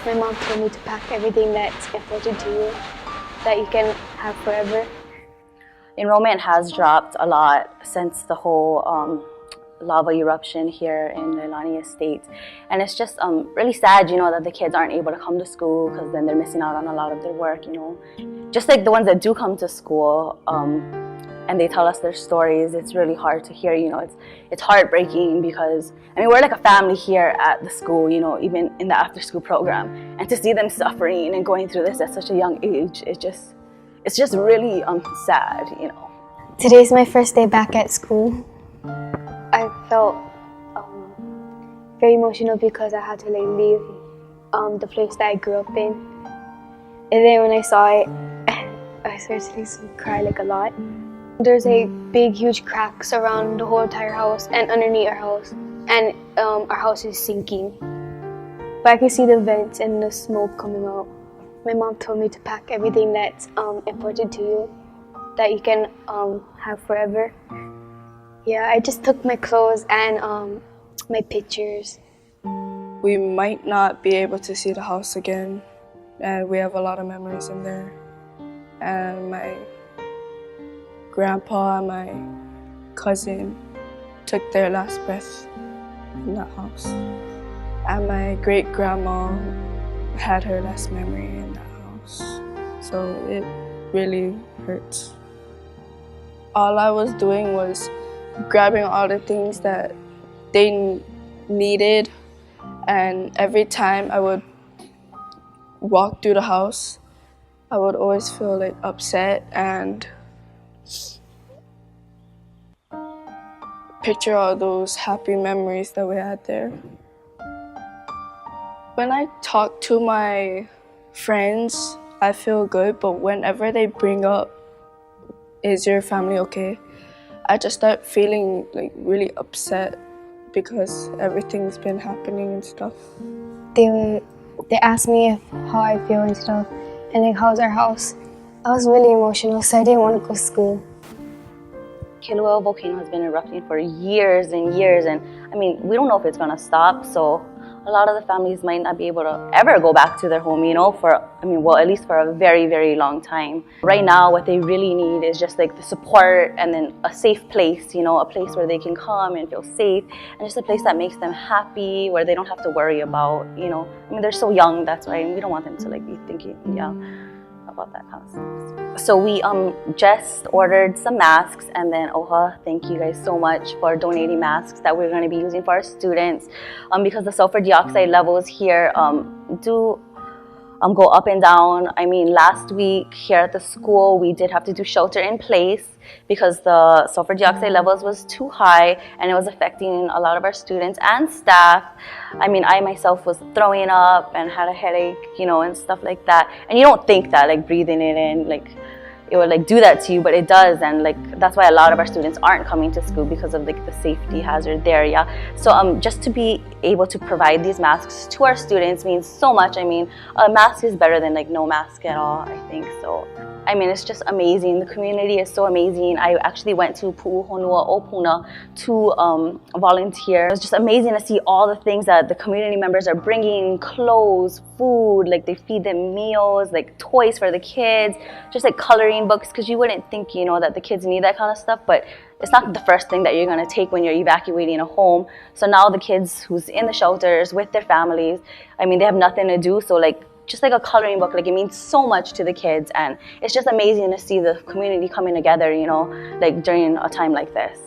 My mom told me to pack everything that's important to you, that you can have forever. Enrollment has dropped a lot since the whole lava eruption here in the Leilani Estate, and it's just really sad, you know, that the kids aren't able to come to school because then they're missing out on a lot of their work, you know. Just like the ones that do come to school and they tell us their stories, it's really hard to hear, you know. It's heartbreaking because, I mean, we're like a family here at the school, you know, even in the after-school program, and to see them suffering and going through this at such a young age, it's just really sad, you know. Today's my first day back at school. I felt very emotional because I had to leave the place that I grew up in. And then when I saw it, I started to cry a lot. There's a big, huge cracks around the whole entire house and underneath our house. And our house is sinking. But I can see the vents and the smoke coming out. My mom told me to pack everything that's important to you, that you can have forever. Yeah, I just took my clothes and my pictures. We might not be able to see the house again, and we have a lot of memories in there. And my grandpa and my cousin took their last breath in that house. And my great-grandma had her last memory in that house. So it really hurts. All I was doing was grabbing all the things that they needed, and every time I would walk through the house, I would always feel upset and picture all those happy memories that we had there. When I talk to my friends, I feel good, but whenever they bring up, "Is your family okay?" I just start feeling really upset because everything's been happening and stuff. They asked me how I feel and stuff, and how's our house. I was really emotional, so I didn't want to go to school. Kilauea volcano has been erupting for years and years, and I mean, we don't know if it's gonna stop, so a lot of the families might not be able to ever go back to their home, you know, well, at least for a very, very long time. Right now, what they really need is just the support and then a safe place, you know, a place where they can come and feel safe, and just a place that makes them happy, where they don't have to worry about, you know, I mean, they're so young, that's why we don't want them to be thinking, about that kind of stuff. So we just ordered some masks, and then OHA, thank you guys so much for donating masks that we're going to be using for our students, because the sulfur dioxide levels here do go up and down. I mean, last week here at the school, we did have to do shelter in place because the sulfur dioxide levels was too high, and it was affecting a lot of our students and staff. I mean, I myself was throwing up and had a headache, you know, and stuff like that. And you don't think that breathing it in, it would do that to you, but it does, and that's why a lot of our students aren't coming to school, because of the safety hazard there. Yeah, so just to be able to provide these masks to our students means so much. I mean, a mask is better than no mask at all, I think. So I mean, it's just amazing. The community is so amazing. I actually went to Pu'uhonua O Puna to volunteer. It was just amazing to see all the things that the community members are bringing: clothes, food, they feed them meals, toys for the kids, just coloring books, because you wouldn't think, you know, that the kids need that kind of stuff, but it's not the first thing that you're going to take when you're evacuating a home. So now the kids who's in the shelters with their families, I mean, they have nothing to do, so just a coloring book, it means so much to the kids, and it's just amazing to see the community coming together, you know, during a time like this.